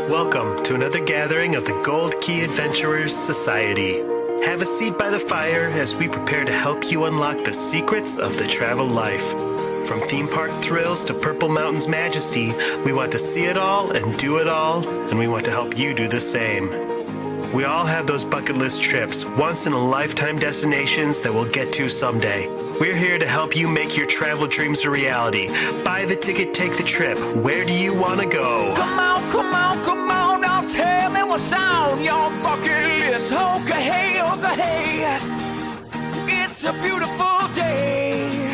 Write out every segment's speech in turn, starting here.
Welcome to another gathering of the Gold Key Adventurers Society. Have a seat by the fire as we prepare to help you unlock the secrets of the travel life. From theme park thrills to Purple Mountain's majesty, we want to see it all and do it all, and we want to help you do the same. We all have those bucket list trips, once-in-a-lifetime destinations that we'll get to someday. We're here to help you make your travel dreams a reality. Buy the ticket, take the trip. Where do you want to go? Come on, now tell me what's on your bucket list. Okay, hey. It's a beautiful day.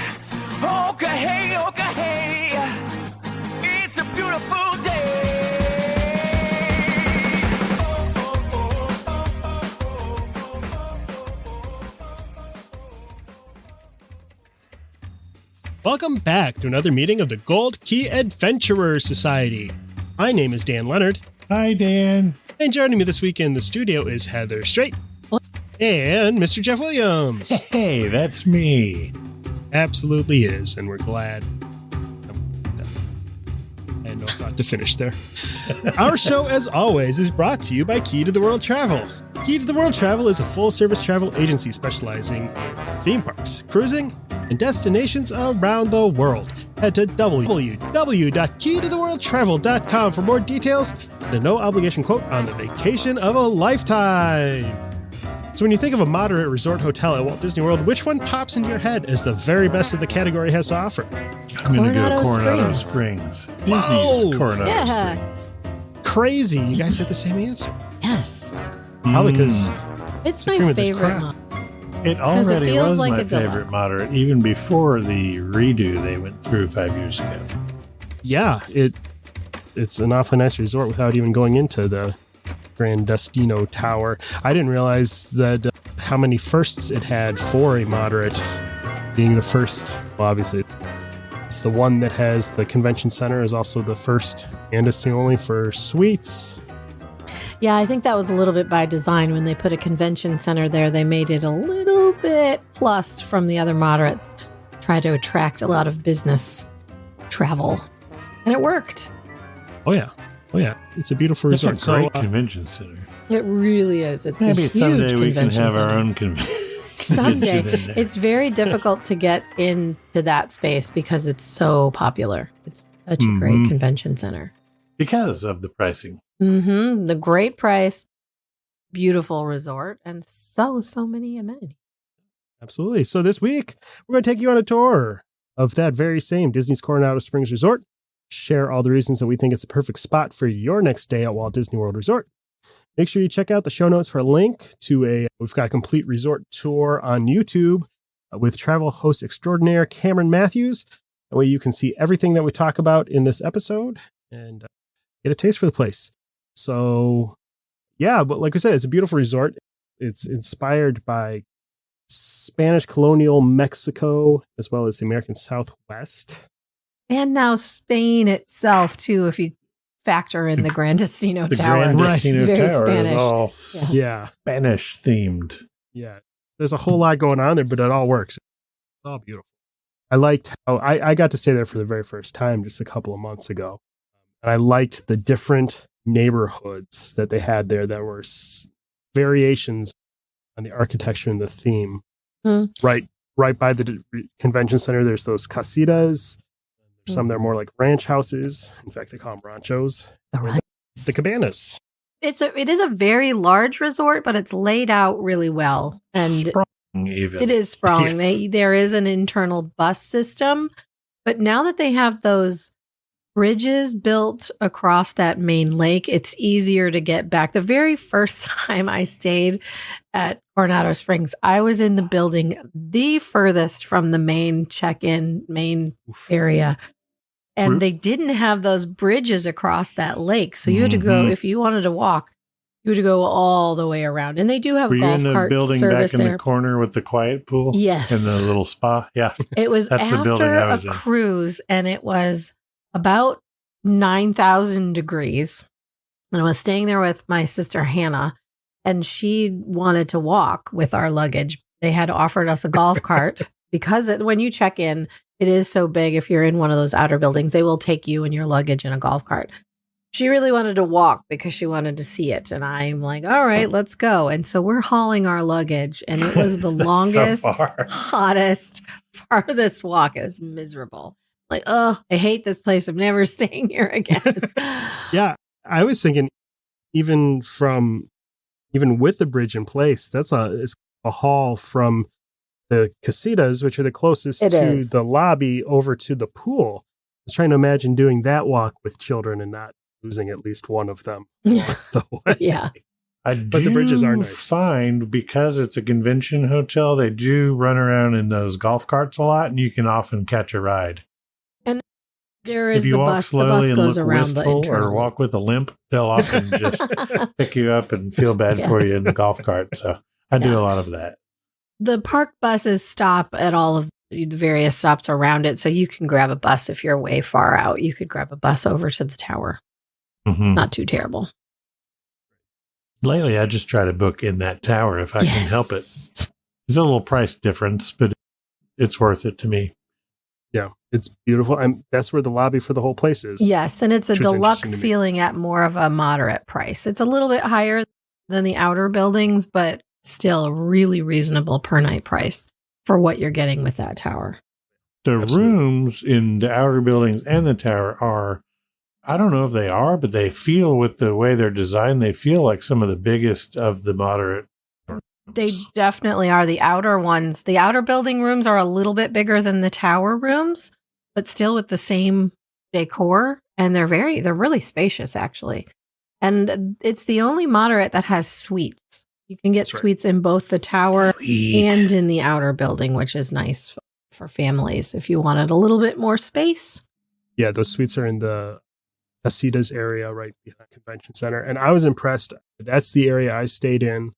Okay, hey. It's a beautiful day. Welcome back to another meeting of the Gold Key Adventurers Society. My name is Dan Leonard. Hi, Dan. And joining me this week in the studio is Heather Straight and Mr. Jeff Williams. Hey, that's me. Absolutely is, and we're glad. I had no thought to finish there. Our show, as always, is brought to you by Key to the World Travel. Key to the World Travel is a full-service travel agency specializing in theme parks, cruising, and destinations around the world. Head to www.keytotheworldtravel.com for more details and a no-obligation quote on the vacation of a lifetime. So when you think of a moderate resort hotel at Walt Disney World, which one pops into your head as the very best that the category has to offer? I'm going to go Coronado Springs. Disney's Coronado Springs. Crazy. You guys had the same answer. Yes. Probably because it's my favorite one. It already was like my favorite moderate, even before the redo they went through 5 years ago. Yeah, it's an awfully nice resort without even going into the Gran Destino Tower. I didn't realize that how many firsts it had for a moderate, being the first. Well, obviously, it's the one that has the convention center is also the first, and it's the only for suites. Yeah, I think that was a little bit by design. When they put a convention center there, they made it a little bit plus from the other moderates, try to attract a lot of business travel. And it worked. Oh, yeah. It's a beautiful resort. It's a great convention center. It really is. It's Maybe a huge someday we can have center. our own convention. Someday. It's very difficult to get into that space because it's so popular. It's such a great convention center. Because of the pricing. Mm-hmm. The great price, beautiful resort, and so many amenities. Absolutely. So this week, we're going to take you on a tour of that very same Disney's Coronado Springs Resort. Share all the reasons that we think it's a perfect spot for your next stay at Walt Disney World Resort. Make sure you check out the show notes for a link to we've got a complete resort tour on YouTube with travel host extraordinaire Cameron Matthews. That way you can see everything that we talk about in this episode and get a taste for the place. So, yeah, but like I said, it's a beautiful resort. It's inspired by Spanish colonial Mexico as well as the American Southwest. And now Spain itself, too, if you factor in the Gran Destino Tower. Gran Destino It's very Tower Spanish. is all Yeah. Spanish themed. Yeah. There's a whole lot going on there, but it all works. It's all beautiful. I liked how I got to stay there for the very first time just a couple of months ago. And I liked the different neighborhoods that they had there that were variations on the architecture and the theme. Right by the convention center, there's those Casitas. Some that are more like ranch houses. In fact, they call them Ranchos. The Cabanas. It is a very large resort, but it's laid out really well. And Sprawling even. it is sprawling. There is an internal bus system, but now that they have those bridges built across that main lake, it's easier to get back. The very first time I stayed at Coronado Springs, I was in the building the furthest from the main check-in, main area. And they didn't have those bridges across that lake. So you had to go, if you wanted to walk, you had to go all the way around. And they do have golf cart service there. Were you in the building back in the corner with the quiet pool? Yes. And the little spa? Yeah. It was That's the building after I was a in. cruise, and it was about 9,000 degrees. And I was staying there with my sister, Hannah, and she wanted to walk with our luggage. They had offered us a golf cart because when you check in, it is so big. If you're in one of those outer buildings, they will take you and your luggage in a golf cart. she really wanted to walk because she wanted to see it. And I'm like, all right, let's go. And so we're hauling our luggage. And it was the longest, hottest, farthest walk. It was miserable. Like, oh, I hate this place. I'm never staying here again. Yeah. I was thinking, even with the bridge in place, it's a haul from the Casitas, which are the closest to the lobby, over to the pool. I was trying to imagine doing that walk with children and not losing at least one of them along the way. Yeah. But the bridges are nice. Find, because it's a convention hotel, they do run around in those golf carts a lot, and you can often catch a ride. And there is if you the walk bus. slowly The bus goes and look around wistful the or walk with a limp, they'll often just pick you up and feel bad for you in the golf cart. So I do a lot of that. The park buses stop at all of the various stops around it, so you can grab a bus if you're way far out. You could grab a bus over to the tower. Mm-hmm. Not too terrible. Lately, I just try to book in that tower if I can help it. There's a little price difference, but it's worth it to me. Yeah, it's beautiful. That's where the lobby for the whole place is. Yes, and it's a deluxe feeling at more of a moderate price. It's a little bit higher than the outer buildings, but still a really reasonable per night price for what you're getting with that tower. The rooms in the outer buildings and the tower are, I don't know if they are, but they feel, with the way they're designed, they feel like some of the biggest of the moderate. They definitely are. The outer ones, the outer building rooms are a little bit bigger than the tower rooms, but still with the same decor. And they're really spacious, actually. And it's the only moderate that has suites. You can get suites in both the tower and in the outer building, which is nice for families if you wanted a little bit more space. Yeah, those suites are in the Casitas area right behind the convention center. And I was impressed. That's the area I stayed in.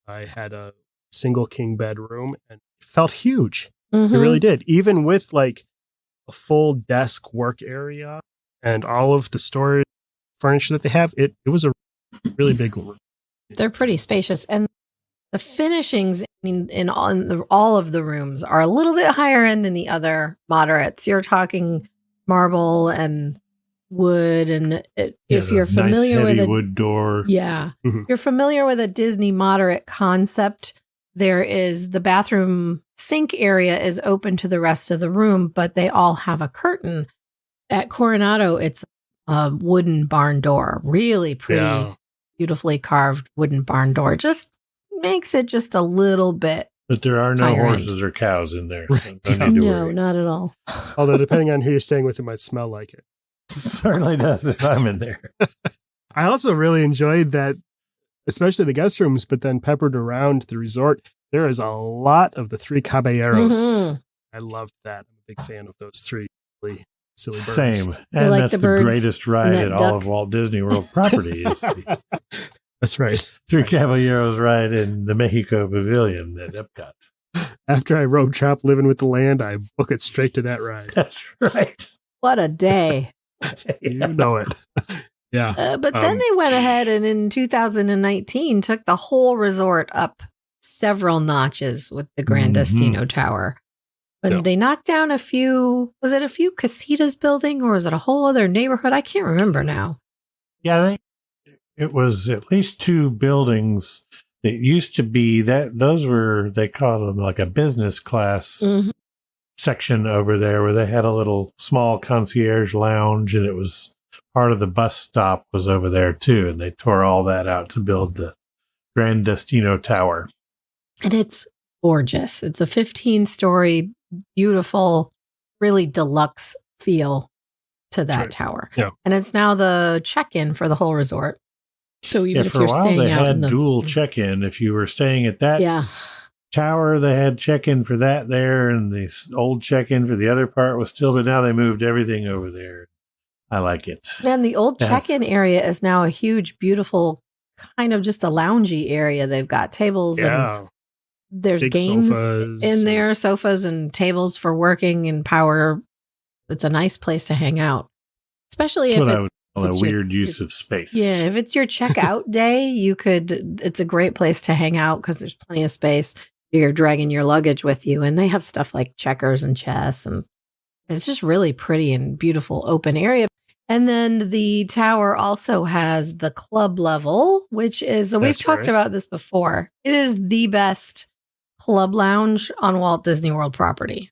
I had a single king bedroom and it felt huge. Mm-hmm. It really did. Even with like a full desk work area and all of the storage furniture that they have, it was a really big room. They're pretty spacious. And the finishings in all of the rooms are a little bit higher end than the other moderates. You're talking marble and wood, and if you're familiar with a wood door, you're familiar with a Disney moderate concept, there is the bathroom sink area is open to the rest of the room, but they all have a curtain. At Coronado, it's a wooden barn door, really pretty, beautifully carved wooden barn door. Just makes it just a little bit. But there are no horses or cows in there. So no, not at all. Although depending on who you're staying with, it might smell like it. Certainly does if I'm in there. I also really enjoyed that, especially the guest rooms, but then peppered around the resort, there is a lot of the Three Caballeros. Mm-hmm. I loved that. I'm a big fan of those three silly birds. Same. And like that's the greatest ride in all of Walt Disney World property. That's right. Three Caballeros ride in the Mexico Pavilion at Epcot. After I road trap living with the land, I book it straight to that ride. That's right. What a day. You know it. Yeah. But then they went ahead and in 2019 took the whole resort up several notches with the Gran Destino Tower. But they knocked down a few Casitas building, or was it a whole other neighborhood? I can't remember now. Yeah, it was at least two buildings that used to be they called them like a business class section over there, where they had a little small concierge lounge, and it was part of the bus stop was over there too. And they tore all that out to build the Gran Destino Tower. And it's gorgeous. It's a 15-story, beautiful, really deluxe feel to that tower. Yeah. And it's now the check-in for the whole resort. So even if you're staying out in the dual check-in. If you were staying at that tower, they had check-in for that there, and the old check-in for the other part was still, but now they moved everything over there. I like it. And the old check-in area is now a huge, beautiful, kind of just a loungy area. They've got tables and there's big games in there, sofas and tables for working and power. It's a nice place to hang out, especially if it's a weird use of space. Yeah, if it's your checkout day, it's a great place to hang out because there's plenty of space. You're dragging your luggage with you, and they have stuff like checkers and chess, and it's just really pretty and beautiful open area. And then the tower also has the club level, which is, we've That's talked right. about this before. It is the best club lounge on Walt Disney World property.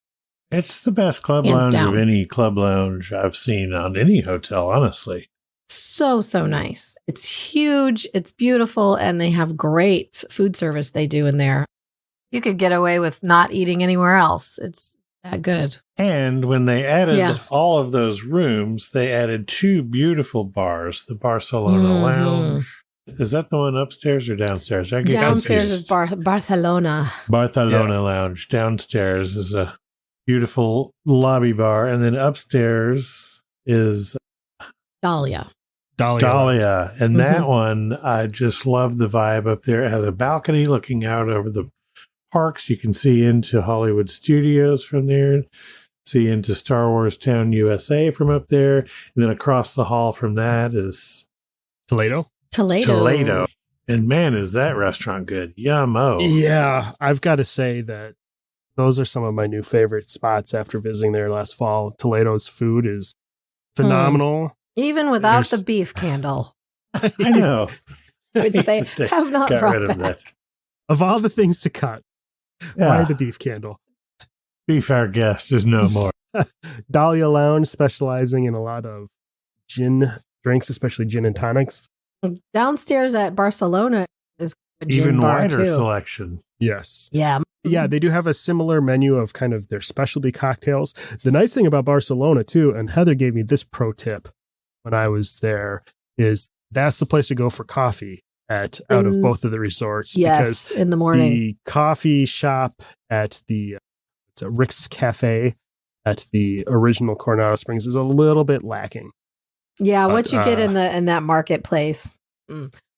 It's the best club Hands lounge down. of any club lounge I've seen on any hotel, honestly. So nice. It's huge. It's beautiful. And they have great food service they do in there. You could get away with not eating anywhere else. It's that good. And when they added all of those rooms, they added 2 beautiful bars. The Barcelona Lounge. Is that the one upstairs or downstairs? I get Downstairs confused. is Barcelona. Barcelona Lounge. Downstairs is a beautiful lobby bar. And then upstairs is Dahlia. Dahlia. And that one, I just love the vibe up there. It has a balcony looking out over the parks. You can see into Hollywood Studios from there, see into Star Wars Town, USA from up there. And then across the hall from that is Toledo. And man, is that restaurant good. Yummo. Yeah, I've got to say that those are some of my new favorite spots after visiting there last fall. Toledo's food is phenomenal. Even without the beef candle, I know. which they have not Got brought rid of back. that. Of all the things to cut, why the beef candle? Beef our guest is no more. Dahlia Lounge, specializing in a lot of gin drinks, especially gin and tonics. Downstairs at Barcelona is a gin Even bar wider too. selection. Yes. Yeah. Yeah, they do have a similar menu of kind of their specialty cocktails. The nice thing about Barcelona, too, and Heather gave me this pro tip when I was there, is that's the place to go for coffee out of both of the resorts. Yes, because in the morning. The coffee shop at it's a Rick's Cafe at the original Coronado Springs is a little bit lacking. Yeah, what you get in that marketplace.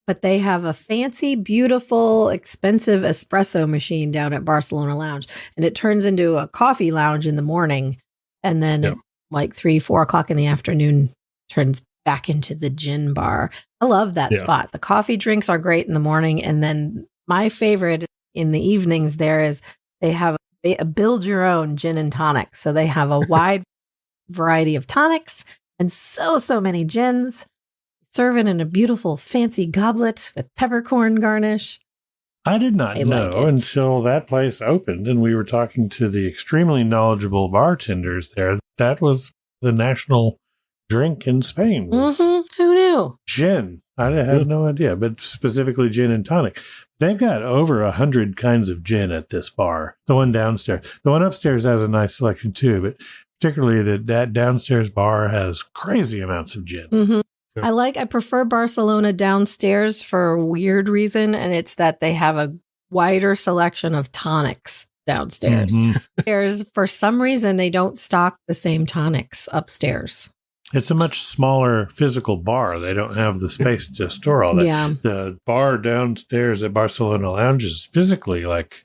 But they have a fancy, beautiful, expensive espresso machine down at Barcelona Lounge. And it turns into a coffee lounge in the morning. And then at like 3-4 o'clock in the afternoon, turns back into the gin bar. I love that spot. The coffee drinks are great in the morning. And then my favorite in the evenings there is they have a build your own gin and tonic. So they have a wide variety of tonics and so many gins. Serve it in a beautiful fancy goblet with peppercorn garnish. I did not know until that place opened and we were talking to the extremely knowledgeable bartenders there. That was the national drink in Spain. Who knew? Gin. I had no idea, but specifically gin and tonic. They've got over 100 kinds of gin at this bar. The one downstairs. The one upstairs has a nice selection too, but particularly that downstairs bar has crazy amounts of gin. I prefer Barcelona downstairs for a weird reason, and it's that they have a wider selection of tonics downstairs. For some reason, they don't stock the same tonics upstairs. It's a much smaller physical bar. They don't have the space to store all that. Yeah. The bar downstairs at Barcelona Lounge is physically like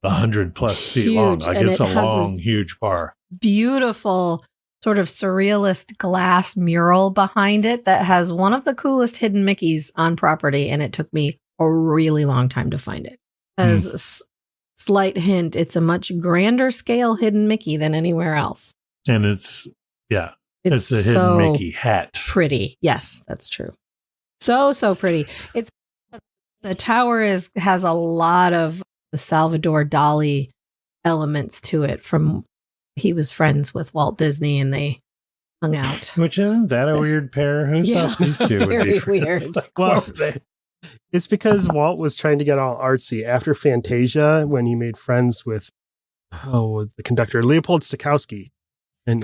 100+ feet long. Like and it's it a has long, this huge bar. Beautiful sort of surrealist glass mural behind it that has one of the coolest hidden Mickeys on property, and it took me a really long time to find it. As slight hint, it's a much grander scale hidden Mickey than anywhere else. And it's a hidden Mickey hat. Pretty. Yes, that's true. So pretty. The tower has a lot of the Salvador Dali elements to it from he was friends with Walt Disney and they hung out. Which isn't that a weird pair? Who thought these two would be Very friends? weird. Like, Well, it's because Walt was trying to get all artsy after Fantasia when he made friends with the conductor Leopold Stokowski, and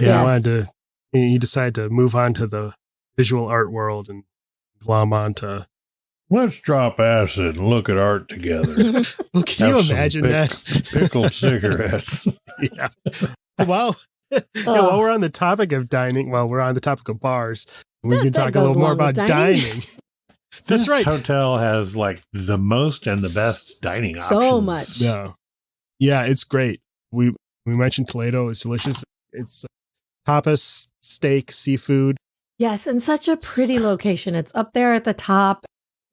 he decided to move on to the visual art world and glom onto. Let's drop acid and look at art together. Well, can you imagine that? Pickled cigarettes. Yeah. While we're on the topic of dining, we're on the topic of bars, we can talk a little more about dining. That's right. This hotel has like the most and the best dining options. So much. Yeah, it's great. We mentioned Toledo is delicious. It's tapas, steak, seafood. Yes, and such a pretty location. It's up there at the top,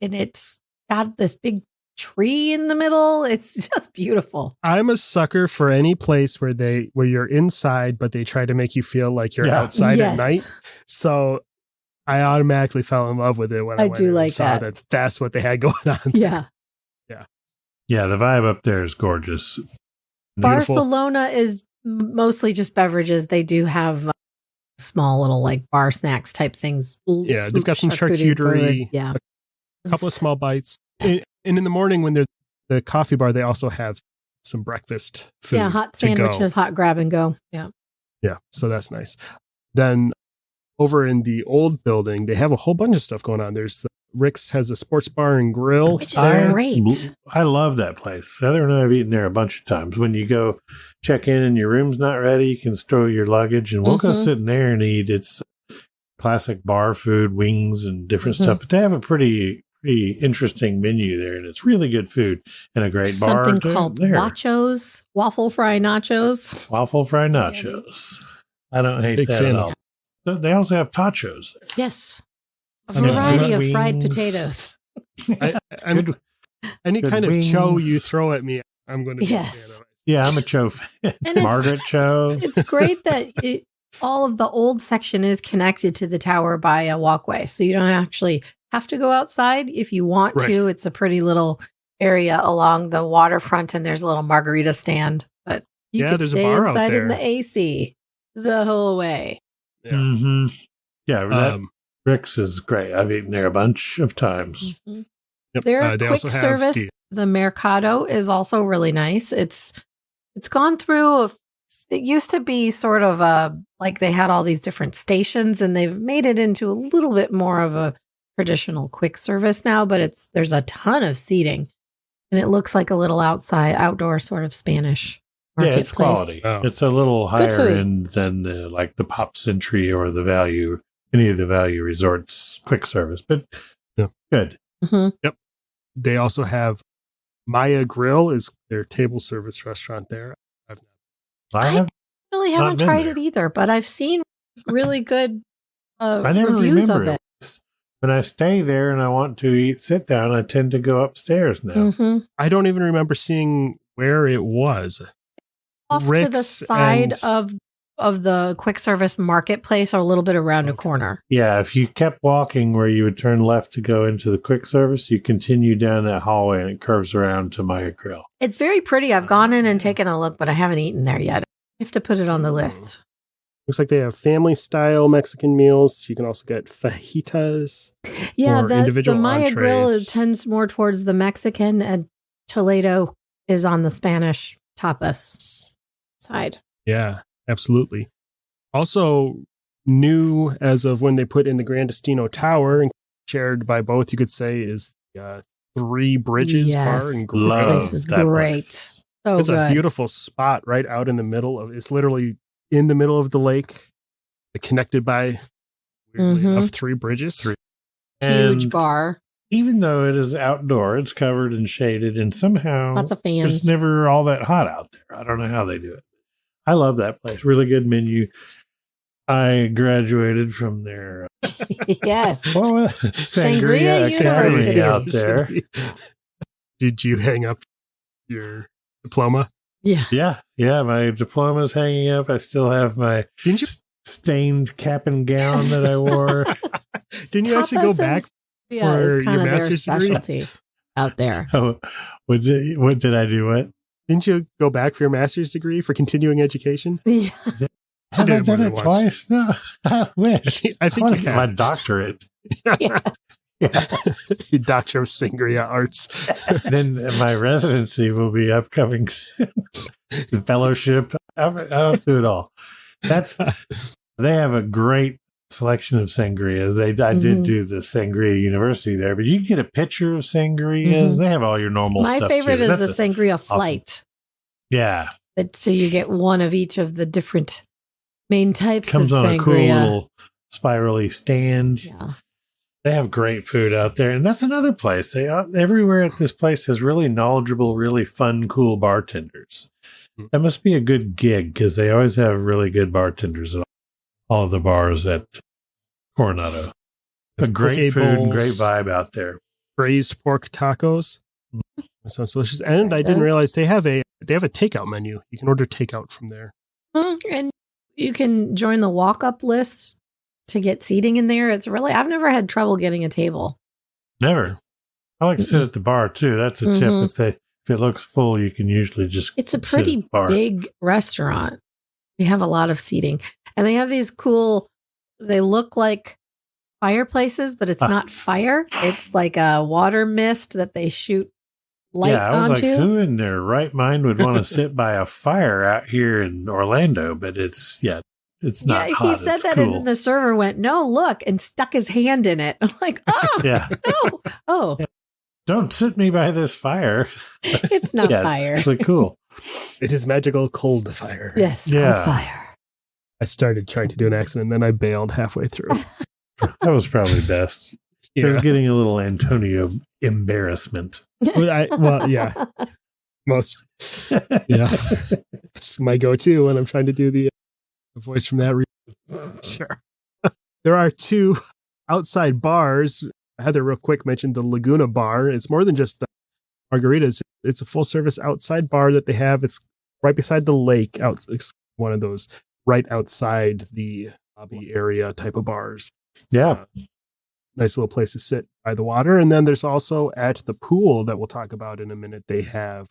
and it's got this big tree in the middle. It's just beautiful. I'm a sucker for any place where you're inside, but they try to make you feel like you're outside at night. So I automatically fell in love with it when I went do in like and saw that. that's what they had going on. Yeah. Yeah, the vibe up there is gorgeous. Beautiful. Barcelona is mostly just beverages. They do have small little like bar snacks type things. Yeah, they've got some charcuterie. Bird. Yeah. A couple of small bites. And in the morning when they're the coffee bar, they also have some breakfast food. Yeah, hot to go. sandwiches, hot grab and go. Yeah. Yeah, so that's nice. Then over in the old building, they have a whole bunch of stuff going on. There's Rick's has a sports bar and grill. Which is great. I love that place. Heather and I have eaten there a bunch of times. When you go check in and your room's not ready, you can store your luggage and we'll go sit in there and eat. It's classic bar food, wings and different stuff. But they have a pretty interesting menu there, and it's really good food and a great bar. Something called nachos, waffle fry nachos. Waffle fry nachos. I don't hate Big that fan. at all. They also have tachos. Yes. A I mean, variety of wings. fried potatoes. Any Good kind of wings. cho you throw at me, I'm going to be a Yes. fan of it. Yeah, I'm a Cho fan. And it's- Margaret Cho. It's great that all of the old section is connected to the tower by a walkway. So you don't actually have to go outside if you want Right. to. It's a pretty little area along the waterfront, and there's a little margarita stand. But you Yeah, can there's a stay bar out inside in there. the AC the whole way. Yeah. Mm-hmm. Yeah, that Rick's is great. I've eaten there a bunch of times. Mhm. Yep. Their They quick also have service, the Mercado, is also really nice. It's gone through. It used to be sort of like they had all these different stations, and they've made it into a little bit more of a traditional quick service now. But there's a ton of seating, and it looks like a little outdoor sort of Spanish Yeah, it's marketplace. quality. Oh. It's a little Good higher food. end than the Pop Century or the Value, any of the Value Resorts quick service, but Yeah. good. Mhm. They also have Maya Grill is their table service restaurant there. I Really Not haven't been tried there. it either, but I've seen really good never reviews remember of it. When I stay there and I want to sit down, I tend to go upstairs now. Mhm. I don't even remember seeing where it was. Off to the Rick's side and- of the quick service marketplace, or a little bit around a corner. Yeah, if you kept walking where you would turn left to go into the quick service, you continue down that hallway and it curves around to Maya Grill. It's very pretty. I've gone in and taken a look, but I haven't eaten there yet. I have to put it on the list. Looks like they have family style Mexican meals. You can also get fajitas. Yeah, Or the individual Maya Grill entrees. tends more towards the Mexican, and Toledo is on the Spanish tapas side. Yeah, absolutely. Also, new as of when they put in the Gran Destino Tower, and shared by both, you could say, is the Three Bridges Yes. Bar and This Grill. place is that great. place. So It's good. a beautiful spot right out in the middle of. It's literally in the middle of the lake, connected by weirdly Mhm. enough, three bridges. Huge And bar. even though it is outdoor, it's covered and shaded, and somehow Lots of it's fans. never all that hot out there. I don't know how they do it. I love that place. Really good menu. I graduated from their Yes. Sangria Sangria Academy University. out there. Did you hang up your diploma? Yeah. Yeah. My diploma's hanging up. I still have my Didn't you? stained cap and gown that I wore. Didn't you actually go Tapas back? Yeah, for it's your kind of their master's degree? specialty out there. Oh, what did I do? What? Didn't you go back for your master's degree for continuing education? Yeah. Have did I it done more it than twice? No, I wish. I think want you to get my have. doctorate. Yeah. Yeah. Doctor of Sangria Arts. Then my residency will be upcoming soon. The fellowship. I'll do it all. They have a great selection of sangrias. I did Mhm. do the Sangria University there, but you can get a picture of sangrias. Mhm. They have all your normal My stuff. favorite too. is That's the sangria awesome. flight. Yeah, So you get one of each of the different main types comes of on sangria. a cool little spirally stand. Yeah. They have great food out there, and that's another place. Everywhere at this place has really knowledgeable, really fun, cool bartenders. That must be a good gig because they always have really good bartenders at all of the bars at Coronado. But great Poke food and bowls. great vibe out there. Braised pork tacos. That sounds delicious. And I didn't does. realize they have a takeout menu. You can order takeout from there. And you can join the walk-up list to get seating in there. I've never had trouble getting a table. Never. I like to sit at the bar too. That's a tip. If it looks full, you can usually just It's a pretty big restaurant. They have a lot of seating. And they have these cool, they look like fireplaces, but it's not fire. It's like a water mist that they shoot light onto. I was like, who in their right mind would want to sit by a fire out here in Orlando? But it's not hot. He said that cool. and the server went, no, look, and stuck his hand in it. I'm like, no. Oh. Yeah. Don't sit me by this fire. It's not fire. It's really cool. It is magical cold fire. Yes, cold fire. I started trying to do an accent and then I bailed halfway through. That was probably best. Yeah. It was getting a little Antonio embarrassment. Yeah. Most. Yeah. It's my go-to when I'm trying to do the voice from that region. Sure. There are 2 outside bars. Heather real quick mentioned the Laguna Bar. It's more than just margaritas. It's a full-service outside bar that they have. It's right beside the lake. It's one of those right outside the lobby area type of bars. Yeah. Nice little place to sit by the water. And then there's also at the pool that we'll talk about in a minute, they have,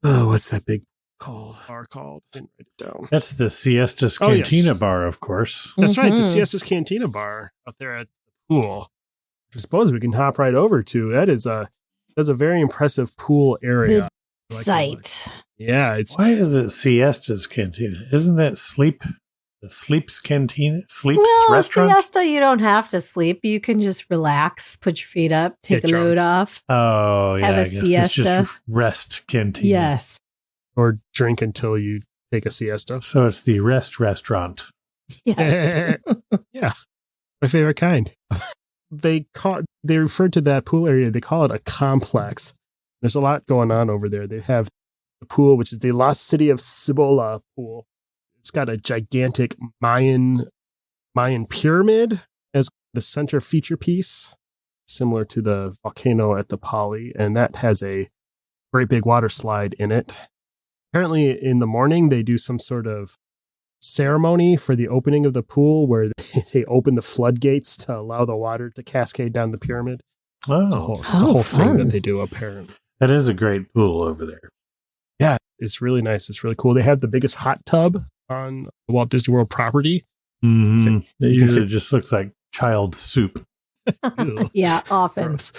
what's that big bar called? I didn't write it down. That's the Siestas Cantina bar, of course. That's right. The Siestas Cantina bar out there at the pool. I suppose we can hop right over to. That's a very impressive pool area. The site. Yeah. Why is it Siestas Cantina? Isn't that Sleep's Cantina? Sleep's restaurant? Siesta, you don't have to sleep. You can just relax, put your feet up, take a load off. Oh, yeah. Have a I guess siesta. it's just rest cantina. Yes. Or drink until you take a siesta. So it's the restaurant. Yes. Yeah. My favorite kind. They refer to that pool area, they call it a complex. There's a lot going on over there. They have the pool, which is the Lost City of Cibola pool. It's got a gigantic Mayan pyramid as the center feature piece, similar to the volcano at the Poly, and that has a great big water slide in it. Apparently in the morning, they do some sort of ceremony for the opening of the pool where they open the floodgates to allow the water to cascade down the pyramid. Oh, it's a whole thing that they do, apparently. That is a great pool over there. Yeah, it's really nice. It's really cool. They have the biggest hot tub on the Walt Disney World property. Mm-hmm. It usually just looks like child soup. Yeah, often. Gross.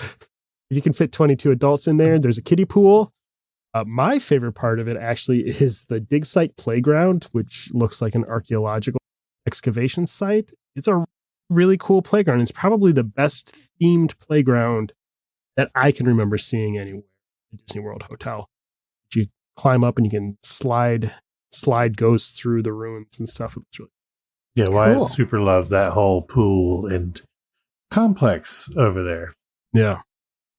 You can fit 22 adults in there. There's a kiddie pool. My favorite part of it actually is the dig site playground, which looks like an archaeological excavation site. It's a really cool playground. It's probably the best themed playground that I can remember seeing anywhere at Disney World Hotel. You climb up and you can slide goes through the ruins and stuff. It's really Wyatt super loved that whole pool and complex over there. Yeah.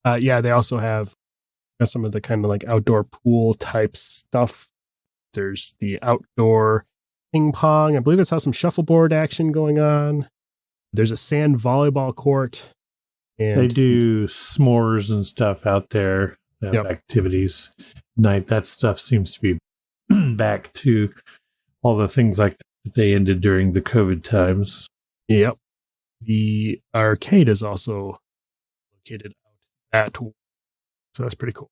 They also have some of the kind of like outdoor pool type stuff. There's the outdoor ping pong. I believe it's some shuffleboard action going on. There's a sand volleyball court. And they do s'mores and stuff out there. They have activities. Night, that stuff seems to be back to all the things like that they ended during the COVID times. Yep. The arcade is also located out at, so that's pretty cool.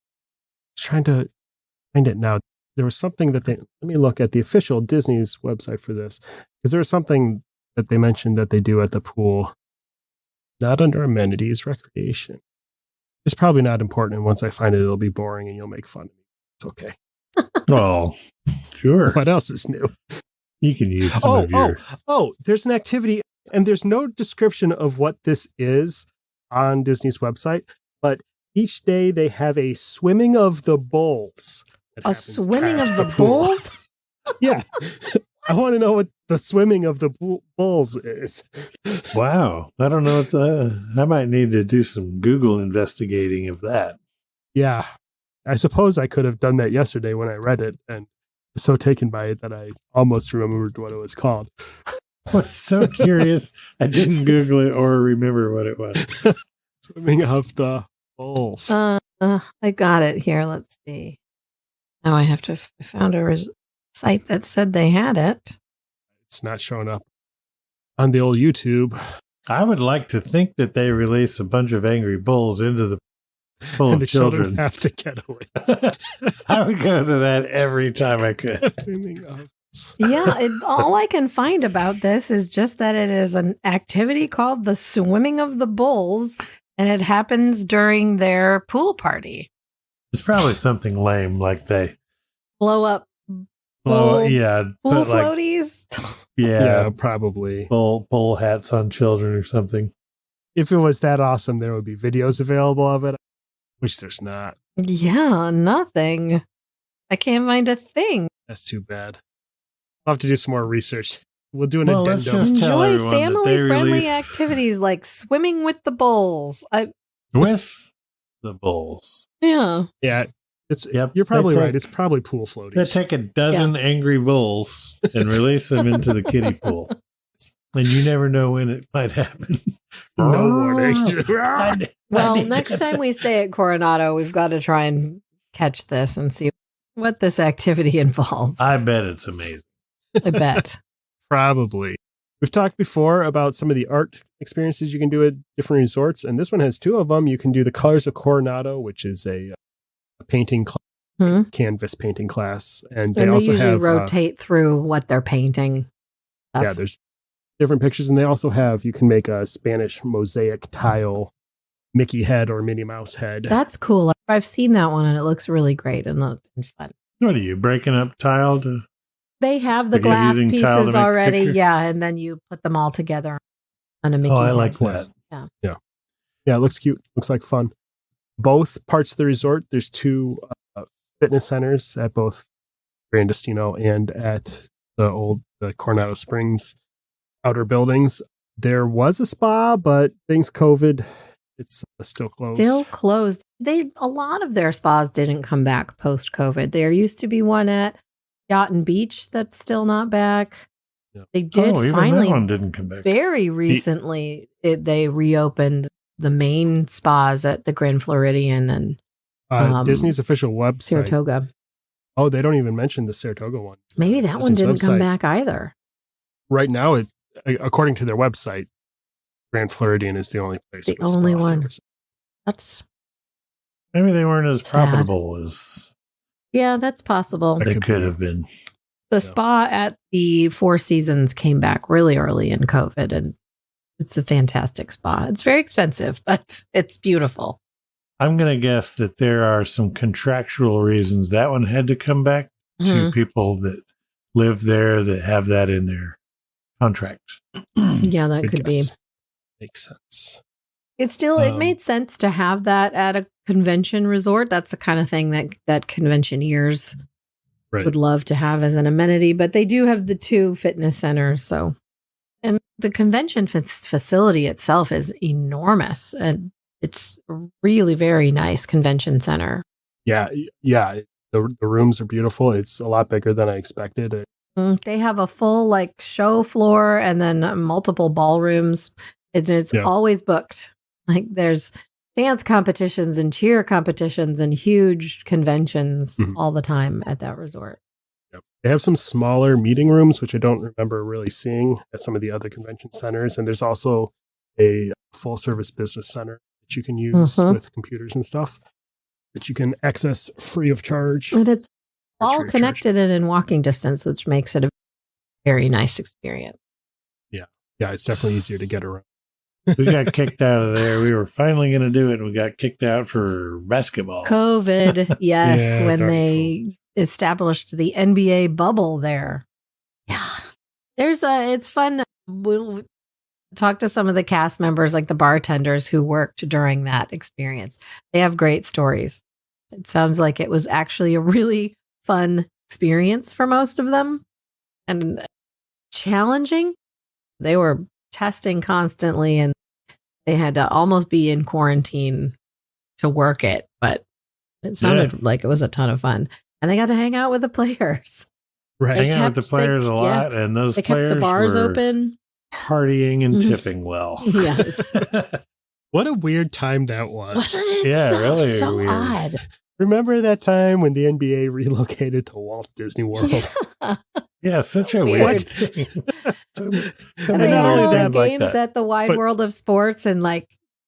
Trying to find it now. There was something that let me look at the official Disney's website for this, because there was something that they mentioned that they do at the pool, not under amenities, recreation. It's probably not important. And once I find it, it'll be boring and you'll make fun of me. It's okay. Oh, sure. What else is new? You can use some of your... there's an activity, and there's no description of what this is on Disney's website, but each day they have a swimming of the bulls. A swimming of the bulls? Yeah. I want to know what the swimming of the bulls is. Wow. I don't know I might need to do some Google investigating of that. Yeah. I suppose I could have done that yesterday when I read it and was so taken by it that I almost remembered what it was called. I was so curious. I didn't Google it or remember what it was. Swimming of the bulls. I got it here. Let's see. Now I found a site that said they had it. It's not showing up. on the old YouTube. I would like to think that they release a bunch of angry bulls into the full And of the children children. have to get away. I would go to that every time I could. Yeah, all I can find about this is just that it is an activity called the Swimming of the Bulls, and it happens during their pool party. It's probably something lame, like they Blow up blow, Bull- yeah, pool put like floaties. Yeah, yeah, probably. bull hats on children or something. If it was that awesome, there would be videos available of it, which there's not. Yeah, nothing. I can't find a thing. That's too bad. I'll have to do some more research. We'll do an Well, let's addendum. just tell Enjoy everyone that they family-friendly release- activities like swimming with the bulls. With the bulls. Yeah. Yeah, it's. Yep, You're probably they take- right. It's probably pool floaties. They take a dozen angry bulls and release them into the kiddie pool. And you never know when it might happen. No warning. Well, next time we stay at Coronado, we've got to try and catch this and see what this activity involves. I bet it's amazing. I bet. Probably. We've talked before about some of the art experiences you can do at different resorts, and this one has two of them. You can do the Colors of Coronado, which is a painting canvas painting class, and they also usually have rotate through what they're painting. yeah, there's different pictures, and they also have you can make a Spanish mosaic tile Mickey head or Minnie Mouse head. That's cool. I've seen that one, and it looks really great and fun. What are you, breaking up tile to... They have the Like you're glass using tile to pieces make a already, picture? yeah, and then you put them all together on a Mickey Oh, I head. like that. Yeah. Yeah, it looks cute. Looks like fun. Both parts of the resort, there's two fitness centers at both Gran Destino and at the Coronado Springs outer buildings. There was a spa, but thanks COVID, it's still closed. Still closed. A lot of their spas didn't come back post COVID. There used to be one at Yacht and Beach that's still not back. Yeah. They did even finally, that one didn't come back. very recently, they reopened the main spas at the Grand Floridian and Disney's official website. Saratoga. Oh, they don't even mention the Saratoga one. Maybe that one Disney's didn't come website. back either. Right now, according to their website, Grand Floridian is the only place. The with spa only one. service. That's Maybe they weren't as Sad. profitable as yeah, that's possible. That they could could be. have been. The Yeah. spa at the Four Seasons came back really early in COVID, and it's a fantastic spa. It's very expensive, but it's beautiful. I'm going to guess that there are some contractual reasons that one had to come back to Mhm. people that live there that have that in their contract. Yeah, that Good could be. guess. Makes sense. It's still, it Um, made sense to have that at a convention resort. That's the kind of thing that conventioneers Right. would love to have as an amenity, but they do have the two fitness centers. So, and the convention facility itself is enormous, and it's a really very nice convention center. Yeah. The rooms are beautiful. It's a lot bigger than I expected. They have a full like show floor and then multiple ballrooms, and it's Yeah. always booked. Like there's dance competitions and cheer competitions and huge conventions Mhm. all the time at that resort. Yep. They have some smaller meeting rooms, which I don't remember really seeing at some of the other convention centers. And there's also a full service business center that you can use Mhm. with computers and stuff that you can access free of charge. And it's Or all free of charge. connected and in walking distance, which makes it a very nice experience. Yeah, it's definitely easier to get around. We got kicked out of there. We were finally going to do it, and we got kicked out for basketball. COVID, yes, Yeah, when darn they established the NBA bubble there. Yeah. It's fun. We'll talk to some of the cast members, like the bartenders who worked during that experience. They have great stories. It sounds like it was actually a really fun experience for most of them and challenging. They were testing constantly and they had to almost be in quarantine to work it, but it sounded like it was a ton of fun. And they got to hang out with the players. Right. They Hang out with the kept- players they- a lot, and those They kept players the bars were open. partying and Mhm. tipping well. Yes. What a weird time that was. Wasn't it? Yeah, That was really so weird. odd. Remember that time when the NBA relocated to Walt Disney World? Yeah. Yeah, such a Weird. weird thing. And they not have only all the that, games like that. at the wide But- world of sports and like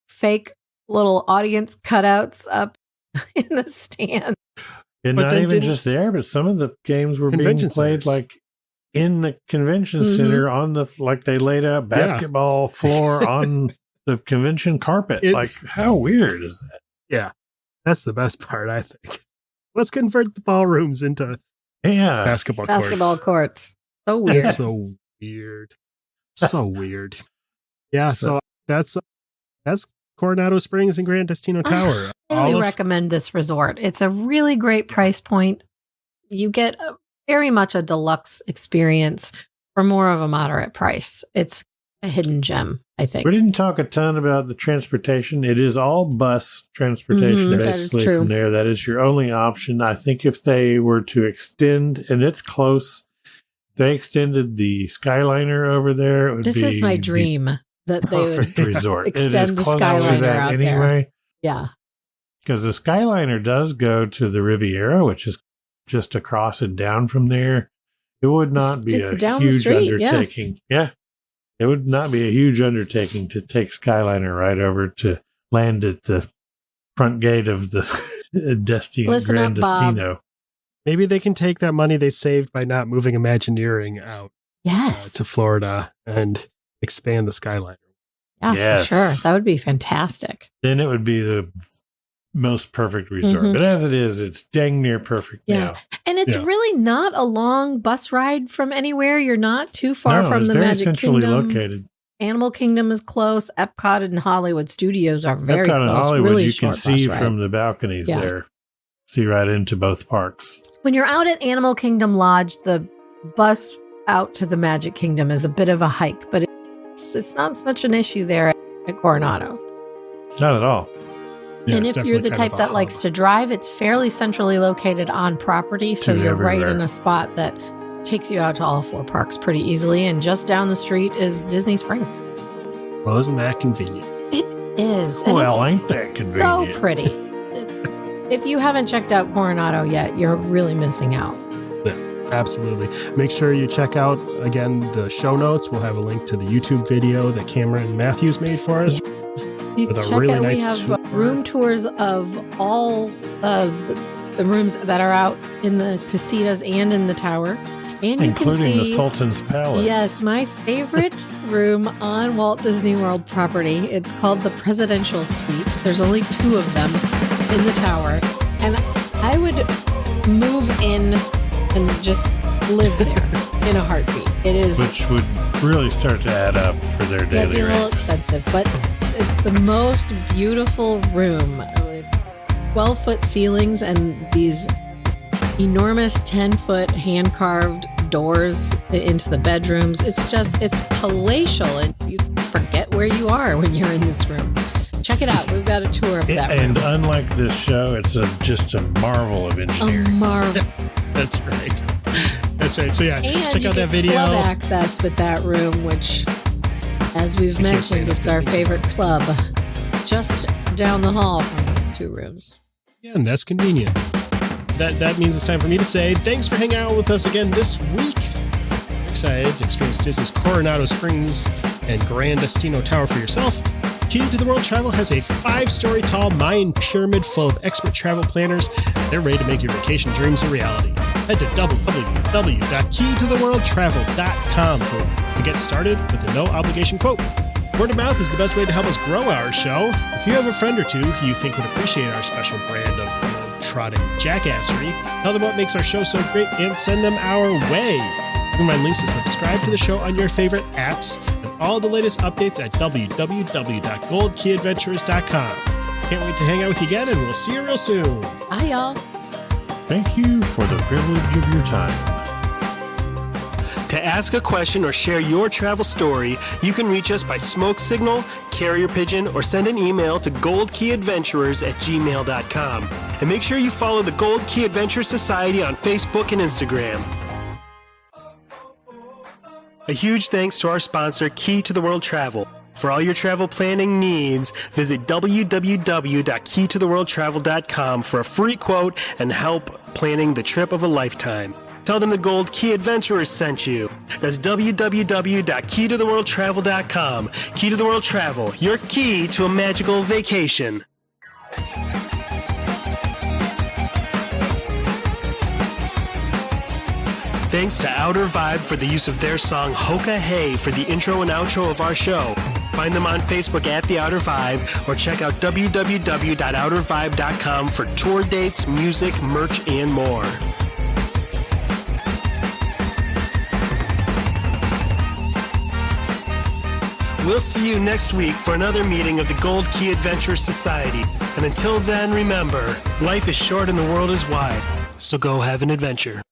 fake little audience cutouts up in the stand. And But not then even didn't- just there, but some of the games were being Convention played centers. like in the convention Mhm. center on the, like they laid out basketball floor on the convention carpet. It- Like, how weird is that? That's the best part, I think. Let's convert the ballrooms into Yeah. basketball courts. Basketball courts. So weird. It's so weird. So weird. Yeah, so that's Coronado Springs and Gran Destino Tower. I highly recommend this resort. It's a really great price point. You get very much a deluxe experience for more of a moderate price. It's a hidden gem, I think. We didn't talk a ton about the transportation. It is all bus transportation, Mhm, that is basically, true. from there. That is your only option. I think if they were to extend, and it's close, if they extended the Skyliner over there, it would This be is my the dream that they would. perfect resort. It is extend the close to Skyliner that out anyway. there. Yeah. Because the Skyliner does go to the Riviera, which is just across and down from there. It would not be It's a down the huge street, yeah. undertaking. Yeah. It would not be a huge undertaking to take Skyliner right over to land at the front gate of the Destino, Listen Gran up, Bob. Destino. Maybe they can take that money they saved by not moving Imagineering out Yes. to Florida and expand the Skyliner. Yeah, Yes. for sure. That would be fantastic. Then it would be the most perfect resort. Mhm. But as it is, it's dang near perfect Yeah. now. And it's Yeah. really not a long bus ride from anywhere. You're not too far No, from it's the very Magic centrally Kingdom. located. Animal Kingdom is close. Epcot and Hollywood Studios are very Epcot and close. Hollywood, really you can short see bus from ride. the balconies Yeah. there. See right into both parks. When you're out at Animal Kingdom Lodge, the bus out to the Magic Kingdom is a bit of a hike, but it's not such an issue there at Coronado. Not at all. Yeah, And it's if you're the definitely kind type of a that hub. likes to drive, it's fairly centrally located on property. So To you're right everywhere. in a spot that takes you out to all four parks pretty easily. And just down the street is Disney Springs. Well, isn't that convenient? It is. And Well, it's ain't that so convenient? pretty. If you haven't checked out Coronado yet, you're really missing out. Absolutely. Make sure you check out, again, the show notes. We'll have a link to the YouTube video that Cameron Matthews made for us. You With a check really out, nice we have tour. room tours of all the rooms that are out in the Casitas and in the tower. And you Including can the see, Sultan's Palace. yes, my favorite room on Walt Disney World property. It's called the Presidential Suite. There's only 2 of them in the tower. And I would move in and just live there in a heartbeat. It is Which would really start to add up for their that'd be daily a little rate. expensive, but it's the most beautiful room with 12-foot ceilings and these enormous 10-foot hand-carved doors into the bedrooms. It's palatial, and you forget where you are when you're in this room. Check it out. We've got a tour of that And room. unlike this show, it's just a marvel of A engineering. marvel. That's right. That's right. So, yeah, And check you out that get video. club access with that room, which, as we've I can't say mentioned, enough it's good our things favorite club. Just down the hall from those 2 rooms. Yeah, and that's convenient. That means it's time for me to say thanks for hanging out with us again this week. Excited to experience Disney's Coronado Springs and Gran Destino Tower for yourself. Key to the World Travel has a 5-story tall Mayan pyramid full of expert travel planners. They're ready to make your vacation dreams a reality. Head to www.keytotheworldtravel.com to get started with a no-obligation quote. Word of mouth is the best way to help us grow our show. If you have a friend or two who you think would appreciate our special brand of trotting jackassery, tell them what makes our show so great and send them our way. You can find links to subscribe to the show on your favorite apps and all the latest updates at www.goldkeyadventures.com. Can't wait to hang out with you again, and we'll see you real soon. Bye, y'all. Thank you for the privilege of your time. To ask a question or share your travel story, you can reach us by smoke signal, carrier pigeon, or send an email to goldkeyadventurers@gmail.com. And make sure you follow the Gold Key Adventure Society on Facebook and Instagram. A huge thanks to our sponsor, Key to the World Travel. For all your travel planning needs, visit www.keytotheworldtravel.com for a free quote and help planning the trip of a lifetime. Tell them the Gold Key Adventurers sent you. That's www.keytotheworldtravel.com. Key to the World Travel, your key to a magical vacation. Thanks to Outer Vibe for the use of their song Hoka Hey for the intro and outro of our show. Find them on Facebook at The Outer Vibe or check out www.outervibe.com for tour dates, music, merch, and more. We'll see you next week for another meeting of the Gold Key Adventure Society. And until then, remember, life is short and the world is wide. So go have an adventure.